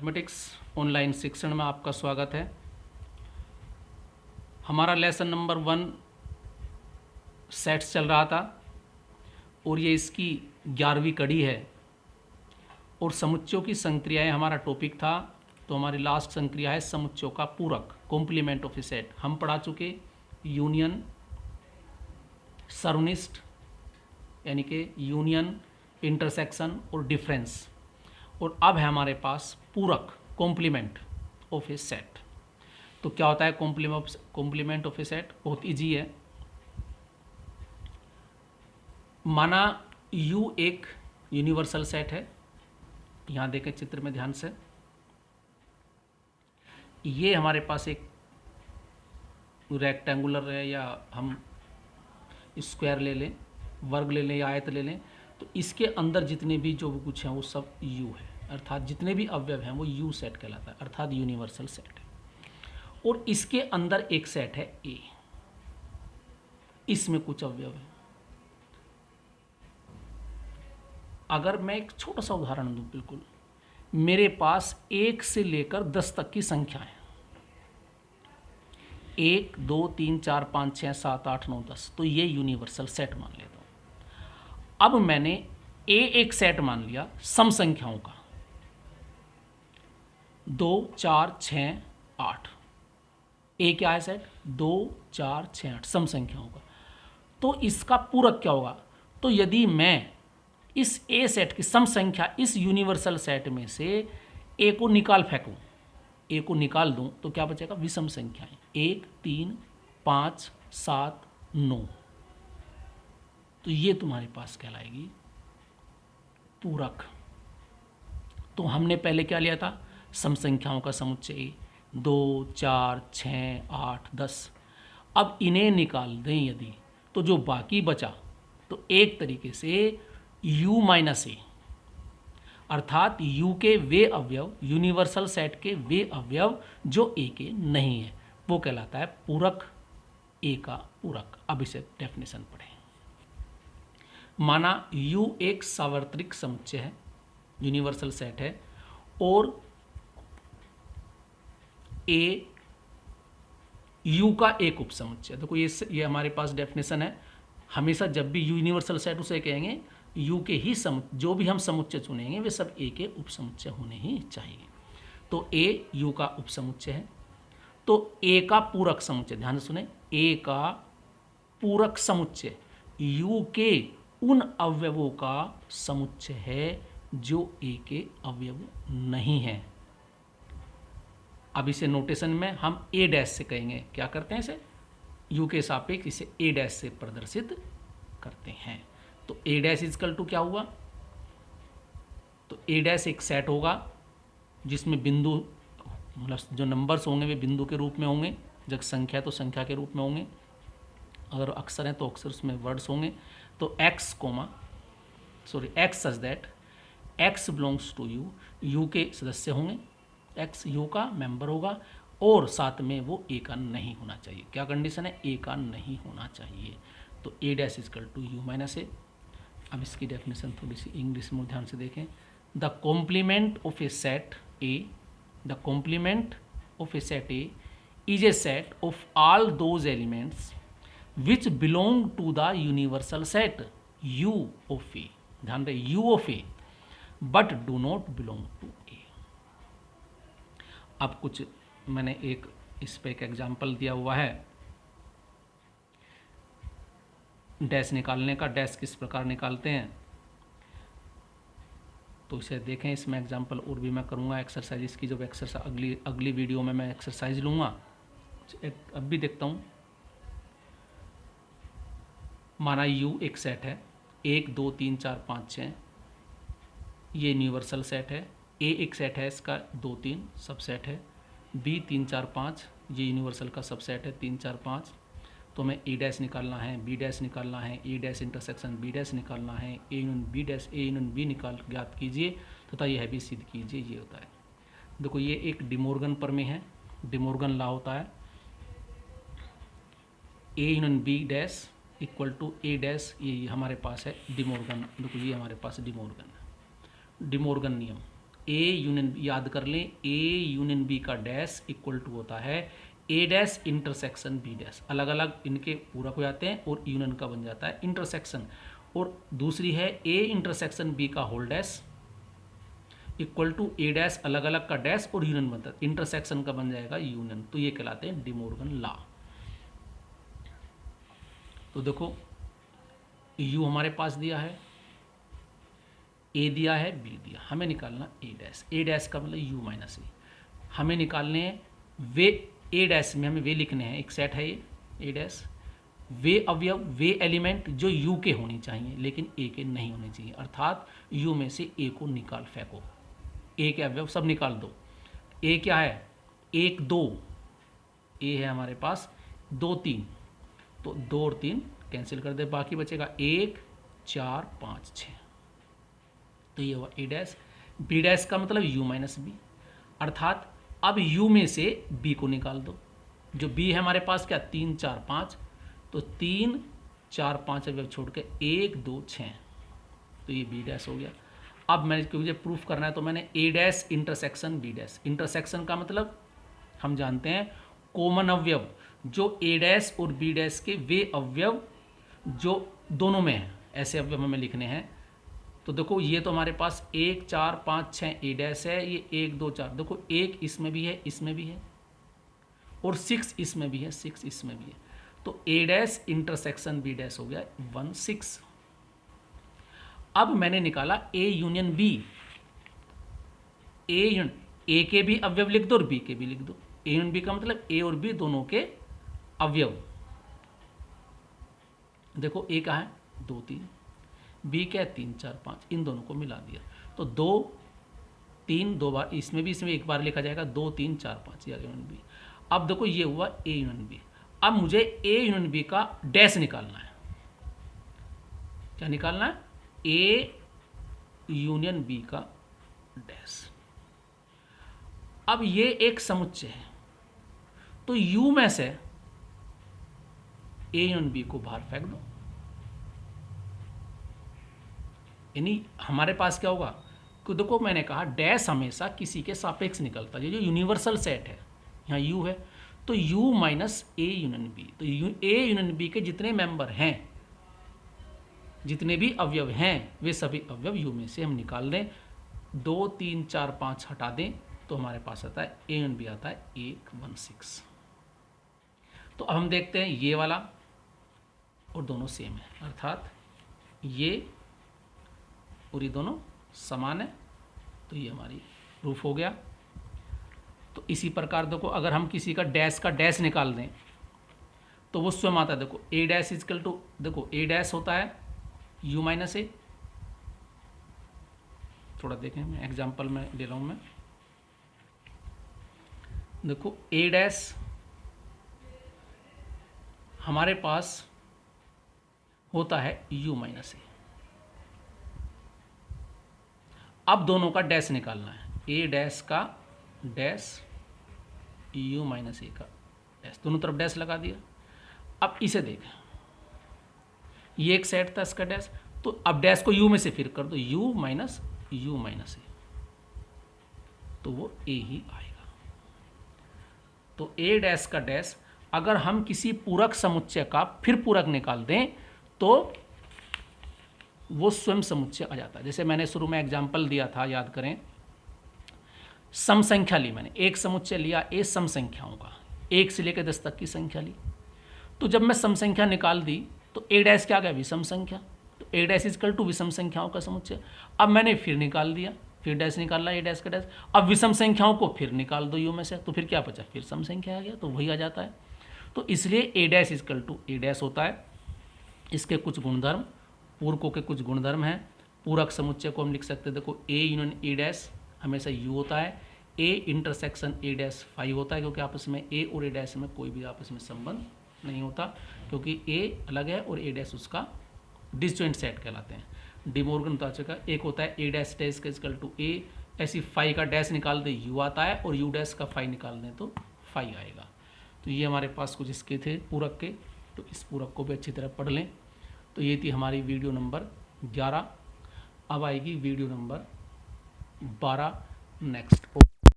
Mathematics online शिक्षण में आपका स्वागत है। हमारा लेसन नंबर 1 सेट्स चल रहा था और ये इसकी 11वीं कड़ी है और समुच्चयों की संक्रियाएं हमारा टॉपिक था। तो हमारी लास्ट संक्रिया है समुच्चयों का पूरक, कॉम्प्लीमेंट ऑफ ए सेट। हम पढ़ा चुके यूनियन, सर्वनिष्ठ यानी कि यूनियन, इंटरसेक्शन और डिफरेंस, और अब है हमारे पास पूरक, कॉम्प्लीमेंट ऑफ ए सेट। तो क्या होता है कॉम्प्लीमेंट ऑफ ए सेट? बहुत इजी है। माना U एक यूनिवर्सल सेट है। यहां देखें चित्र में ध्यान से, ये हमारे पास एक रेक्टेंगुलर है, या हम स्क्वायर ले लें, वर्ग ले लें या आयत ले लें। तो इसके अंदर जितने भी जो कुछ हैं वो सब U है, अर्थात जितने भी अवयव हैं वो U सेट कहलाता है, अर्थात यूनिवर्सल सेट है। और इसके अंदर एक सेट है A, इसमें कुछ अवयव है। अगर मैं एक छोटा सा उदाहरण दूं, बिल्कुल मेरे पास 1 से लेकर 10 तक की संख्या है, 1 2 3 4 5 6 7 8 9 10, तो ये यूनिवर्सल सेट मान लेता हूं। अब मैंने A एक सेट मान लिया सम संख्याओं का, 2 4 6 8। A क्या है सेट? 2 4 6 8 सम संख्याओं का। तो इसका पूरक क्या होगा? तो यदि मैं इस A सेट की सम संख्या इस यूनिवर्सल सेट में से A को निकाल फेंकूं, A को निकाल दूं, तो क्या बचेगा? विषम संख्याएं, 1 3 5 7 9। तो ये तुम्हारे पास कहलाएगी पूरक। तो हमने पहले क्या लिया था? सम संख्याओं का समुच्चय 2 4 6 8 10। अब इन्हें निकाल दें यदि, तो जो बाकी बचा, तो एक तरीके से U माइनस A, अर्थात U के वे अवयव, यूनिवर्सल सेट के वे अवयव जो A के नहीं है, वो कहलाता है पूरक, A का पूरक। अब इसे डेफिनेशन पढ़ें। माना U एक सार्वत्रिक समुच्चय है, यूनिवर्सल सेट है, और A U का एक उपसमुच्चय। देखो ये हमारे पास डेफिनेशन है। हमेशा जब भी यूनिवर्सल सेट उसे कहेंगे U के ही जो भी हम समुच्चय चुनेंगे वे सब A के उपसमुच्चय होने ही चाहिए। तो A U का उपसमुच्चय है। तो A का पूरक समुच्चय, ध्यान से सुने, A का पूरक समुच्चय U के उन अवयवों का समुच्चय है जो A के अवयव नहीं है। अब इसे नोटेशन में हम A डैश से कहेंगे। क्या करते हैं इसे? U के सापेक्ष इसे A डैश से प्रदर्शित करते हैं। तो A डैश इजकल टू क्या हुआ? तो A डैश एक सेट होगा जिसमें बिंदु, मतलब जो नंबर्स होंगे वे बिंदु के रूप में होंगे, जब संख्या तो संख्या के रूप में होंगे, अगर अक्षर हैं तो अक्षर उसमें वर्ड्स होंगे। तो x such that x belongs to U, U के सदस्य होंगे, x U का मेंबर होगा, और साथ में वो A का नहीं होना चाहिए। क्या कंडीशन है? A का नहीं होना चाहिए। तो A dash equal to U minus A। अब इसकी डेफिनेशन थोड़ी सी इंग्लिश में ध्यान से देखें। The complement of a set A, the complement of a set A is a set of all those elements which belong to the universal set U of A, ध्यान रहे U of A, but do not belong to A। अब कुछ मैंने इस पे एक example दिया हुआ है डैश निकालने का। डैश किस प्रकार निकालते हैं तो इसे देखें। इसमें एग्जाम्पल और भी मैं करूँगा एक्सरसाइज इसकी, जब एक्सरसाइज अगली वीडियो में मैं एक्सरसाइज लूँगा। अब भी देखता हूँ। माना U एक सेट है, 1 2 3 4 5 6, ये यूनिवर्सल सेट है। A एक सेट है, इसका 2 3 सबसेट है। B 3 4 5, ये यूनिवर्सल का सबसेट है, 3 4 5। तो हमें A डैश निकालना है, B डैश निकालना है, A dash intersection B dash निकालना है, A union B dash A union B निकाल ज्ञात कीजिए तथा यह भी सिद्ध कीजिए। ये होता है। देखो ये एक डिमोर्गन प्रमेय है, डिमोर्गन लॉ होता है। A union B dash equal to A dash, ये हमारे पास है डिमोर्गन। देखो ये हमारे पास डिमोर्गन नियम। ए यूनियन बी, याद कर लें, ए यूनियन बी का डैश इक्वल टू होता है ए डैश इंटरसेक्शन बी डैश। अलग अलग इनके पूरक हो जाते हैं और यूनियन का बन जाता है इंटरसेक्शन। और दूसरी है ए इंटरसेक्शन बी का whole dash equal to A dash, अलग अलग का डैश और यूनियन बनता है, इंटरसेक्शन का बन जाएगा यूनियन। तो ये कहलाते हैं डिमोर्गन लॉ। तो देखो यू हमारे पास दिया है, ए दिया है, बी दिया, हमें निकालना ए डैश। ए डैश का मतलब यू माइनस ए। हमें निकालने हैं वे, ए डैश में हमें वे लिखने हैं, एक सेट है ये ए डैश, वे अवयव, वे एलिमेंट जो यू के होने चाहिए लेकिन ए के नहीं होने चाहिए, अर्थात यू में से ए को निकाल फेंको, ए के अवयव सब निकाल दो। ए क्या है, 1 2, ए है हमारे पास 2 3, तो 2 और 3 कैंसिल कर दे, बाकी बचेगा 1 4 5 6। तो ये हुआ ए डैश। बी डैश का मतलब यू माइनस बी, अर्थात अब यू में से बी को निकाल दो। जो बी है हमारे पास क्या 3 4 5, तो 3 4 5 अवयव छोड़ के 1 2 6, तो ये बी डैश हो गया। अब मैंने क्योंकि मुझे प्रूफ करना है तो मैंने A dash intersection B dash. Intersection का मतलब हम जानते हैं कॉमन अवयव, जो ए डैश और बी डैश के वे अवयव जो दोनों में हैं, ऐसे अवयव हमें लिखने हैं। तो देखो ये तो हमारे पास 1 4 5 6 ए डैश है, ये 1 2 4, देखो 1 इसमें भी है, इसमें भी है, और 6 इसमें भी है, 6 इसमें भी है। तो ए डैश इंटरसेक्शन बी डैश हो गया 1 6। अब मैंने निकाला ए यूनियन बी। ए के भी अवयव लिख दो और बी के भी लिख दो। ए यूनियन बी का मतलब ए और बी दोनों के अवयव। देखो ए का है 2 3, बी क्या है 3 4 5, इन दोनों को मिला दिया तो 2 3 2 बार, इसमें भी इसमें एक बार लिखा जाएगा 2 3 4 5, ये यूनियन बी। अब देखो ये हुआ ए यूनियन बी। अब मुझे ए यूनियन बी का डैश निकालना है। क्या निकालना है, ए यूनियन बी का डैश। अब ये एक समुच्चय है तो यू में से ए यूनियन बी को बाहर फेंक दो, यानी हमारे पास क्या होगा, तो देखो मैंने कहा डैश हमेशा किसी के सापेक्ष निकलता है, ये जो यूनिवर्सल सेट है, यहाँ यू है तो U minus A union B. तो ए यूनियन बी के जितने मेंबर हैं, जितने भी अवयव हैं, वे सभी अवयव यू में से हम निकाल दें, 2 3 4 5 हटा दें तो हमारे पास आता है ए यूनियन बी आता है 1 1 6। तो अब हम देखते हैं ये वाला और दोनों सेम है, अर्थात ये और ये दोनों समान है, तो ये हमारी प्रूफ हो गया। तो इसी प्रकार देखो अगर हम किसी का डैश निकाल दें तो वो स्वयं आता है। देखो ए डैश इजकल टू, देखो ए डैश होता है यू माइनस ए। थोड़ा देखें, मैं एग्जाम्पल में ले रहा हूँ मैं। देखो ए डैश हमारे पास होता है यू माइनस ए। अब दोनों का डैश निकालना है, ए डैश का डैश, यू माइनस ए का डैश, दोनों तरफ डैश लगा दिया। अब इसे देख, ये एक सेट था इसका डैश, तो अब डैश को यू में से फिर कर दो, यू माइनस ए, तो वो ए ही आएगा। तो ए डैश का डैश अगर हम किसी पूरक समुच्चय का फिर पूरक निकाल दें तो वो स्वयं समुच्चय आ जाता है। जैसे मैंने शुरू में एग्जाम्पल दिया था, याद करें, सम संख्या ली मैंने, एक समुच्चय लिया ए सम संख्याओं का, 1 से लेकर 10 तक की संख्या ली। तो जब मैं सम संख्या निकाल दी तो ए डैश क्या आ गया, विषम संख्या, तो ए डैश इजकल टू विषम संख्याओं का समुच्चय। अब मैंने फिर निकाल दिया, फिर डैश निकाला ए डैश का डैश, अब विषम संख्याओं को फिर निकाल दो यू में से, तो फिर क्या बचा, फिर सम संख्या आ गया, तो वही आ जाता है। तो इसलिए A dash equal to A dash होता है। इसके कुछ गुणधर्म, पूरकों के कुछ गुणधर्म हैं। पूरक समुच्चय को हम लिख सकते हैं, देखो ए यूनियन ए डैश हमेशा यू होता है, A intersection A dash phi होता है, क्योंकि आपस में ए और ए डैश में कोई भी आपस में संबंध नहीं होता, क्योंकि ए अलग है और ए डैश उसका डिसजॉइंट सेट कहलाते हैं। डिमोर्गन का एक होता है ए डैश डैश का इक्वल टू ए, ऐसी फाई का डैश निकाल दे यू आता है, और यू डैश का फाई निकाल दें तो फाई आएगा। तो ये हमारे पास कुछ इसके थे पूरक के, तो इस पूरक को भी अच्छी तरह पढ़ लें। तो ये थी हमारी वीडियो नंबर 11। अब आएगी वीडियो नंबर 12, नेक्स्ट।